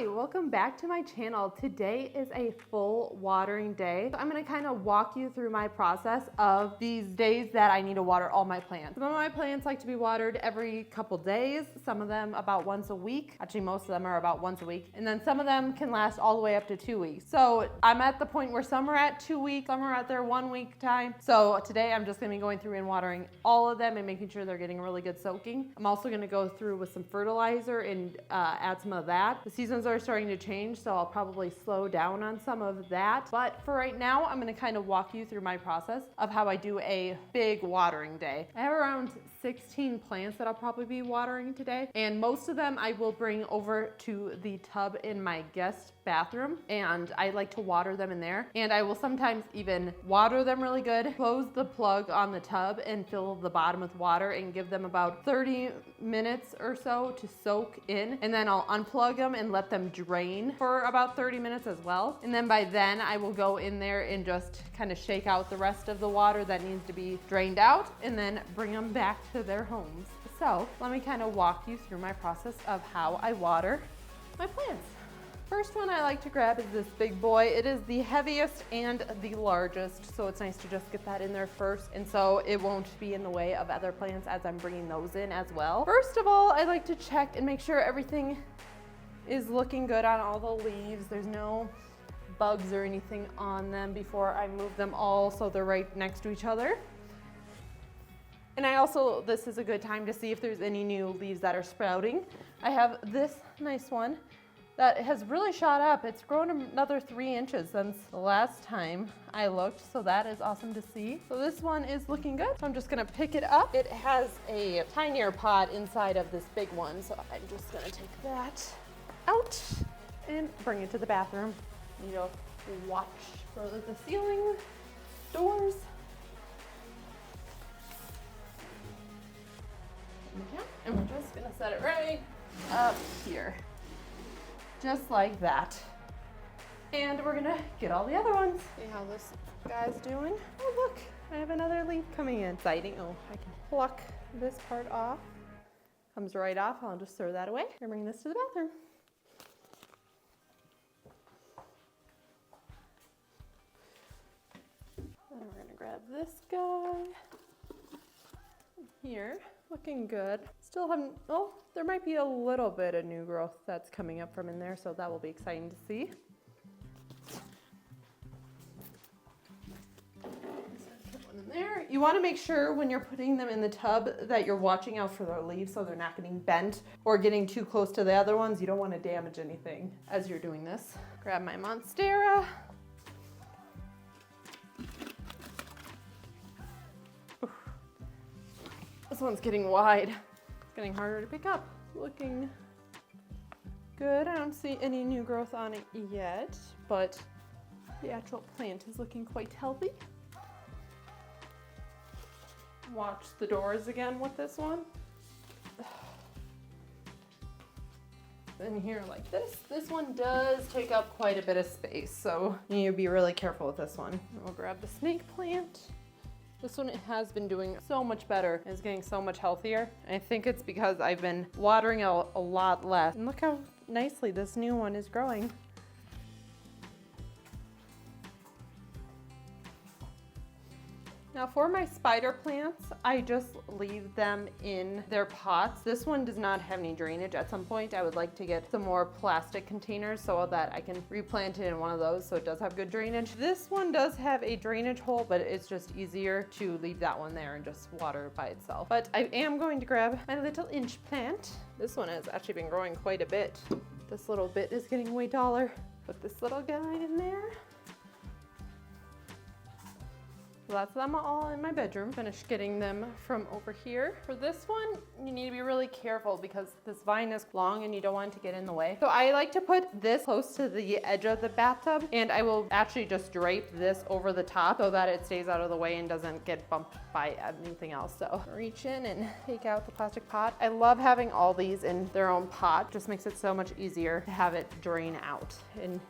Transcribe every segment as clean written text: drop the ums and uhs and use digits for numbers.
Hi, welcome back to my channel. Today is a full watering day. So I'm gonna kind of walk you through my process of these days that I need to water all my plants. Some of my plants like to be watered every couple days, some of them about once a week. Actually, most of them are about once a week. And then some of them can last all the way up to 2 weeks. So I'm at the point where some are at 2 weeks, some are at their 1 week time. So today I'm just gonna be going through and watering all of them and making sure they're getting a really good soaking. I'm also gonna go through with some fertilizer and add some of that. The seasons are starting to change, so I'll probably slow down on some of that. But for right now, I'm gonna kind of walk you through my process of how I do a big watering day. I have around 16 plants that I'll probably be watering today, and most of them I will bring over to the tub in my guest bathroom, and I like to water them in there. And I will sometimes even water them really good, close the plug on the tub and fill the bottom with water and give them about 30 minutes or so to soak in, and then I'll unplug them and let them drain for about 30 minutes as well. And then by then I will go in there and just kind of shake out the rest of the water that needs to be drained out and then bring them back to their homes. So let me kind of walk you through my process of how I water my plants. First one I like to grab is this big boy. It is the heaviest and the largest, so it's nice to just get that in there first, and so it won't be in the way of other plants as I'm bringing those in as well. First of all, I like to check and make sure everything is looking good on all the leaves. There's no bugs or anything on them before I move them all so they're right next to each other. And this is a good time to see if there's any new leaves that are sprouting. I have this nice one that has really shot up. It's grown another 3 inches since the last time I looked, so that is awesome to see. So this one is looking good. So I'm just gonna pick it up. It has a tinier pot inside of this big one, so I'm just gonna take that out and bring it to the bathroom. You know, watch for the ceiling, doors. And we're just gonna set it right up here. Just like that. And we're gonna get all the other ones. See how this guy's doing? Oh look, I have another leaf coming in. Exciting. Oh, I can pluck this part off. Comes right off. I'll just throw that away and bring this to the bathroom. And we're gonna grab this guy here. Looking good. Still haven't, oh, there might be a little bit of new growth that's coming up from in there, so that will be exciting to see. Put one in there. You want to make sure when you're putting them in the tub that you're watching out for their leaves so they're not getting bent or getting too close to the other ones. You don't want to damage anything as you're doing this. Grab my Monstera. This one's getting wide. It's getting harder to pick up. Looking good. I don't see any new growth on it yet, but the actual plant is looking quite healthy. Watch the doors again with this one. In here like this. This one does take up quite a bit of space, so you need to be really careful with this one. We'll grab the snake plant. This one has been doing so much better. It's getting so much healthier. I think it's because I've been watering a lot less. And look how nicely this new one is growing. Now for my spider plants, I just leave them in their pots. This one does not have any drainage. At some point, I would like to get some more plastic containers so that I can replant it in one of those so it does have good drainage. This one does have a drainage hole, but it's just easier to leave that one there and just water it by itself. But I am going to grab my little inch plant. This one has actually been growing quite a bit. This little bit is getting way taller. Put this little guy in there. So that's them all in my bedroom. Finished getting them from over here. For this one, you need to be really careful because this vine is long and you don't want it to get in the way. So I like to put this close to the edge of the bathtub, and I will actually just drape this over the top so that it stays out of the way and doesn't get bumped by anything else. So reach in and take out the plastic pot. I love having all these in their own pot. Just makes it so much easier to have it drain out. And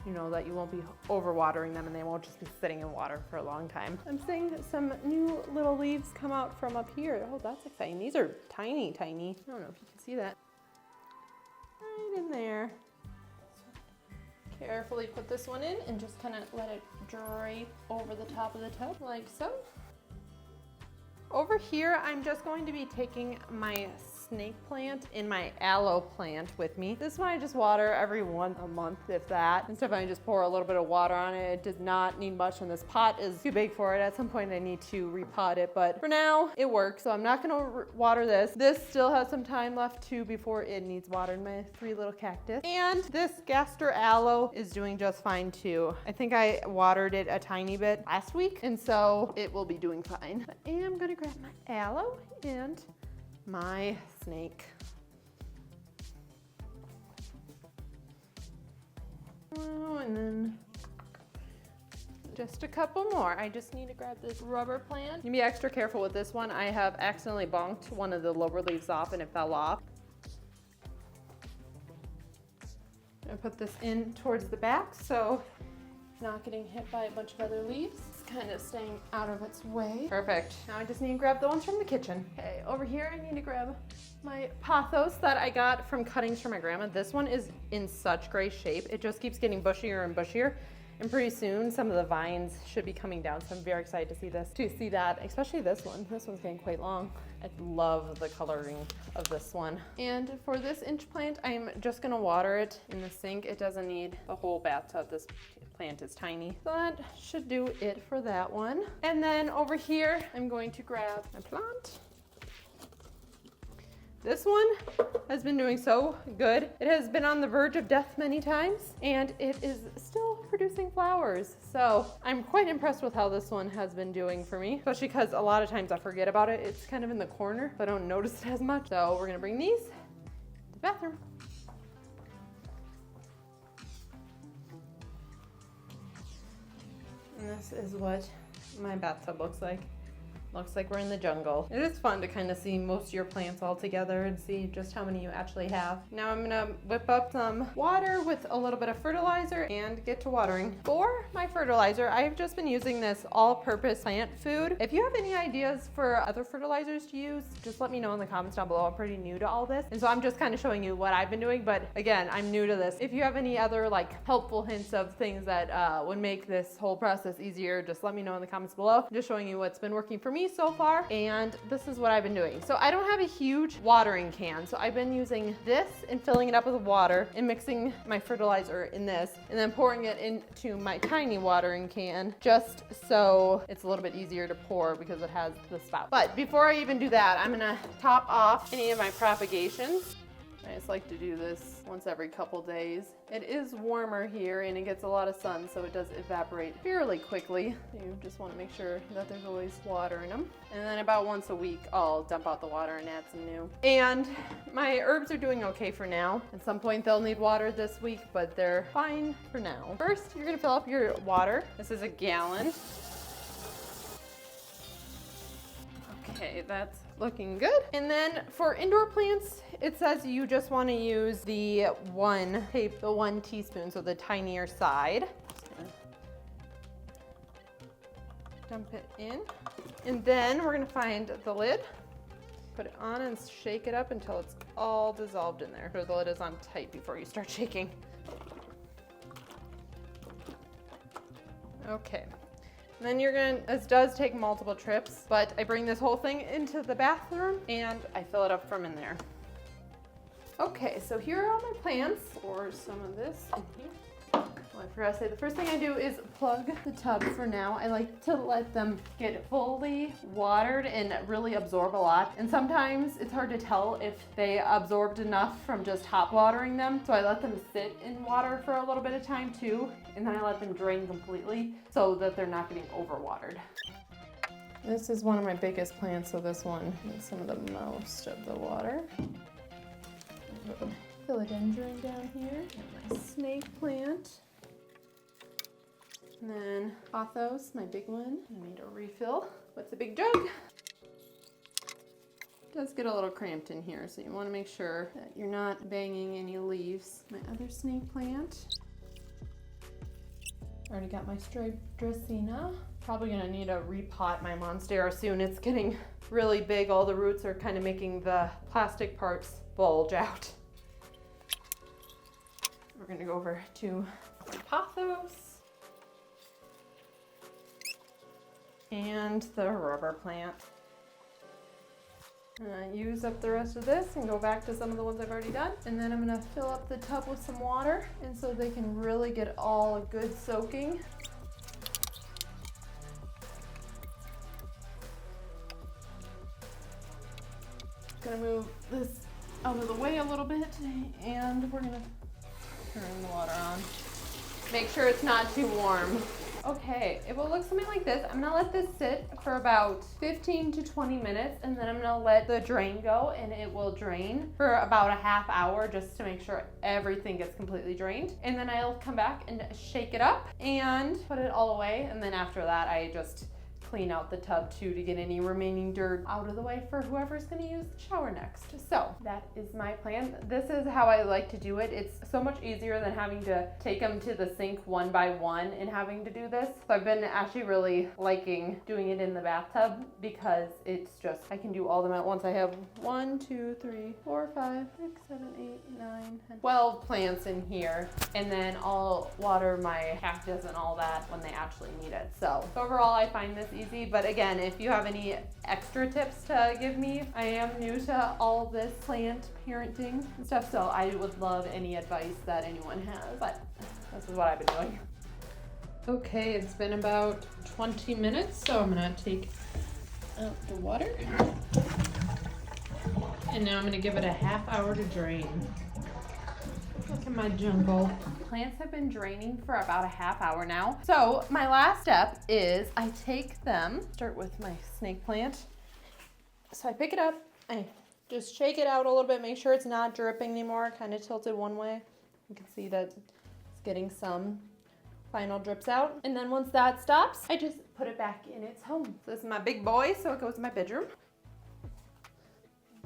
you know that you won't be overwatering them and they won't just be sitting in water for a long time. I'm seeing some new little leaves come out from up here. Oh, that's exciting. These are tiny, tiny. I don't know if you can see that. Right in there. carefully put this one in and just kind of let it drape over the top of the tub like so. Over here, I'm just going to be taking my snake plant and my aloe plant with me. This one I just water every once a month, if that. And stuff, I just pour a little bit of water on it. It does not need much, and this pot is too big for it. At some point I need to repot it, but for now it works. So I'm not gonna water this. This still has some time left too before it needs water in my 3 little cactus. And this Gaster aloe is doing just fine too. I think I watered it a tiny bit last week, and so it will be doing fine. I am gonna grab my aloe and my snake. Oh, and then just a couple more. I just need to grab this rubber plant. You be extra careful with this one. I have accidentally bonked one of the lower leaves off and it fell off. I put this in towards the back so it's not getting hit by a bunch of other leaves. Kind of staying out of its way. Perfect. Now I just need to grab the ones from the kitchen. Okay, over here I need to grab my pothos that I got from cuttings from my grandma. This one is in such great shape. It just keeps getting bushier and bushier. And pretty soon some of the vines should be coming down. So I'm very excited to see that, especially this one. This one's getting quite long. I love the coloring of this one. And for this inch plant, I'm just gonna water it in the sink. It doesn't need a whole bathtub. This plant is tiny. So that should do it for that one. And then over here, I'm going to grab my plant. This one has been doing so good. It has been on the verge of death many times, and it is still producing flowers. So I'm quite impressed with how this one has been doing for me, especially because a lot of times I forget about it. It's kind of in the corner, so I don't notice it as much. So we're gonna bring these to the bathroom. And this is what my bathtub looks like. Looks like we're in the jungle. It is fun to kind of see most of your plants all together and see just how many you actually have. Now I'm gonna whip up some water with a little bit of fertilizer and get to watering. For my fertilizer, I've just been using this all-purpose plant food. If you have any ideas for other fertilizers to use, just let me know in the comments down below. I'm pretty new to all this. And so I'm just kind of showing you what I've been doing, but again, I'm new to this. If you have any other like helpful hints of things that would make this whole process easier, just let me know in the comments below. I'm just showing you what's been working for me so far, and this is what I've been doing. So I don't have a huge watering can, so I've been using this and filling it up with water and mixing my fertilizer in this and then pouring it into my tiny watering can just so it's a little bit easier to pour because it has the spout. But before I even do that, I'm gonna top off any of my propagations. I just like to do this once every couple days. It is warmer here and it gets a lot of sun, so it does evaporate fairly quickly. You just want to make sure that there's always water in them. And then about once a week, I'll dump out the water and add some new. And my herbs are doing okay for now. At some point they'll need water this week, but they're fine for now. First, you're gonna fill up your water. This is a gallon. Okay, that's looking good. And then for indoor plants, it says you just want to use the one teaspoon, so the tinier side. Just gonna dump it in. And then we're gonna find the lid, put it on and shake it up until it's all dissolved in there. So the lid is on tight before you start shaking. Okay. And then you're gonna, this does take multiple trips, but I bring this whole thing into the bathroom and I fill it up from in there. Okay, so here are all my plants. Pour some of this in here. Well, I forgot to say, the first thing I do is plug the tub for now. I like to let them get fully watered and really absorb a lot. And sometimes it's hard to tell if they absorbed enough from just hot watering them. So I let them sit in water for a little bit of time too. And then I let them drain completely so that they're not getting overwatered. This is one of my biggest plants, so this one needs some of the most of the water. Philodendron down here, and my snake plant. And then pothos, my big one. I need a refill with the big jug. It does get a little cramped in here, so you want to make sure that you're not banging any leaves. My other snake plant. Already got my striped Dracaena. Probably gonna need to repot my Monstera soon. It's getting really big. All the roots are kind of making the plastic parts bulge out. We're gonna go over to my pothos. And the rubber plant. Use up the rest of this and go back to some of the ones I've already done. And then I'm gonna fill up the tub with some water, and so they can really get all a good soaking. Gonna move this out of the way a little bit, and we're gonna turn the water on. Make sure it's not too warm. Okay, it will look something like this. I'm gonna let this sit for about 15 to 20 minutes, and then I'm gonna let the drain go, and it will drain for about a half hour just to make sure everything gets completely drained. And then I'll come back and shake it up and put it all away. And then after that, I just clean out the tub too to get any remaining dirt out of the way for whoever's gonna use the shower next. So that is my plan. This is how I like to do it. It's so much easier than having to take them to the sink one by one and having to do this. So I've been actually really liking doing it in the bathtub because it's just, I can do all of them at once. I have 1, 2, 3, 4, 5, 6, 7, 8, 9, 10, 12 plants in here. And then I'll water my cactus and all that when they actually need it. So overall, I find this easy, but again, if you have any extra tips to give me, I am new to all this plant parenting and stuff, so I would love any advice that anyone has, but this is what I've been doing. Okay, it's been about 20 minutes, so I'm gonna take out the water, and now I'm gonna give it a half hour to drain. Look at my jungle. Plants have been draining for about a half hour now. So my last step is I take them, start with my snake plant. So I pick it up, I just shake it out a little bit, make sure it's not dripping anymore, kind of tilted one way. You can see that it's getting some final drips out. And then once that stops, I just put it back in its home. So this is my big boy, so it goes in my bedroom.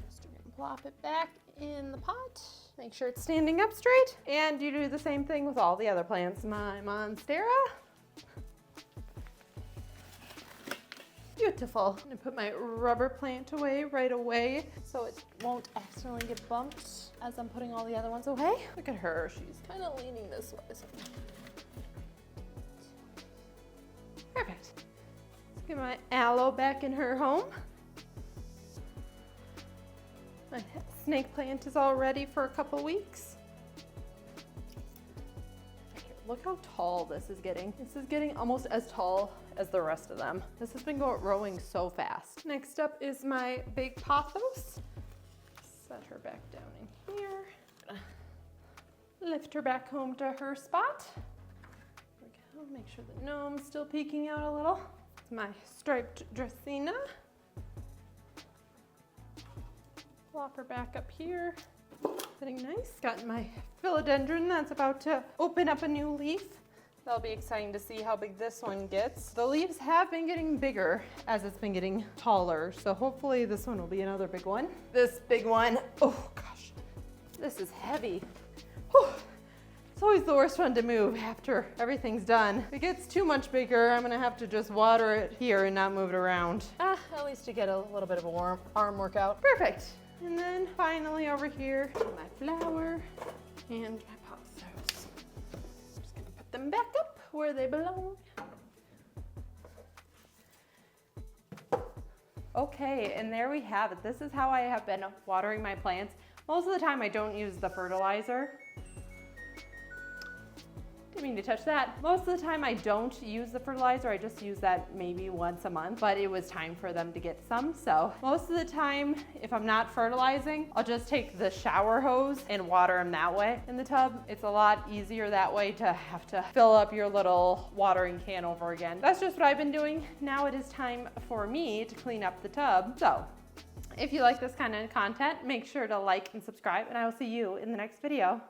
Just gonna plop it back in the pot. Make sure it's standing up straight. And you do the same thing with all the other plants. My monstera. Beautiful. I'm gonna put my rubber plant away right away so it won't accidentally get bumped as I'm putting all the other ones away. Look at her, she's kind of leaning this way. Perfect. Let's get my aloe back in her home. My snake plant is all ready for a couple weeks. Look how tall this is getting. This is getting almost as tall as the rest of them. This has been growing so fast. Next up is my big pothos. Set her back down in here. Lift her back home to her spot. There we go. Make sure the gnome's still peeking out a little. It's my striped Dracaena. Plop her back up here. Sitting nice. Got my philodendron that's about to open up a new leaf. That'll be exciting to see how big this one gets. The leaves have been getting bigger as it's been getting taller, so hopefully this one will be another big one. This big one, oh gosh, this is heavy. Whew. It's always the worst one to move after everything's done. If it gets too much bigger, I'm gonna have to just water it here and not move it around. At least to get a little bit of a warm arm workout. Perfect. And then finally over here, my flower and my pothos. Just gonna put them back up where they belong. Okay, and there we have it. This is how I have been watering my plants. Most of the time I don't use the fertilizer. Didn't mean to touch that. Most of the time I don't use the fertilizer. I just use that maybe once a month, but it was time for them to get some. So most of the time, if I'm not fertilizing, I'll just take the shower hose and water them that way in the tub. It's a lot easier that way to have to fill up your little watering can over again. That's just what I've been doing. Now it is time for me to clean up the tub. So if you like this kind of content, make sure to like and subscribe, and I will see you in the next video.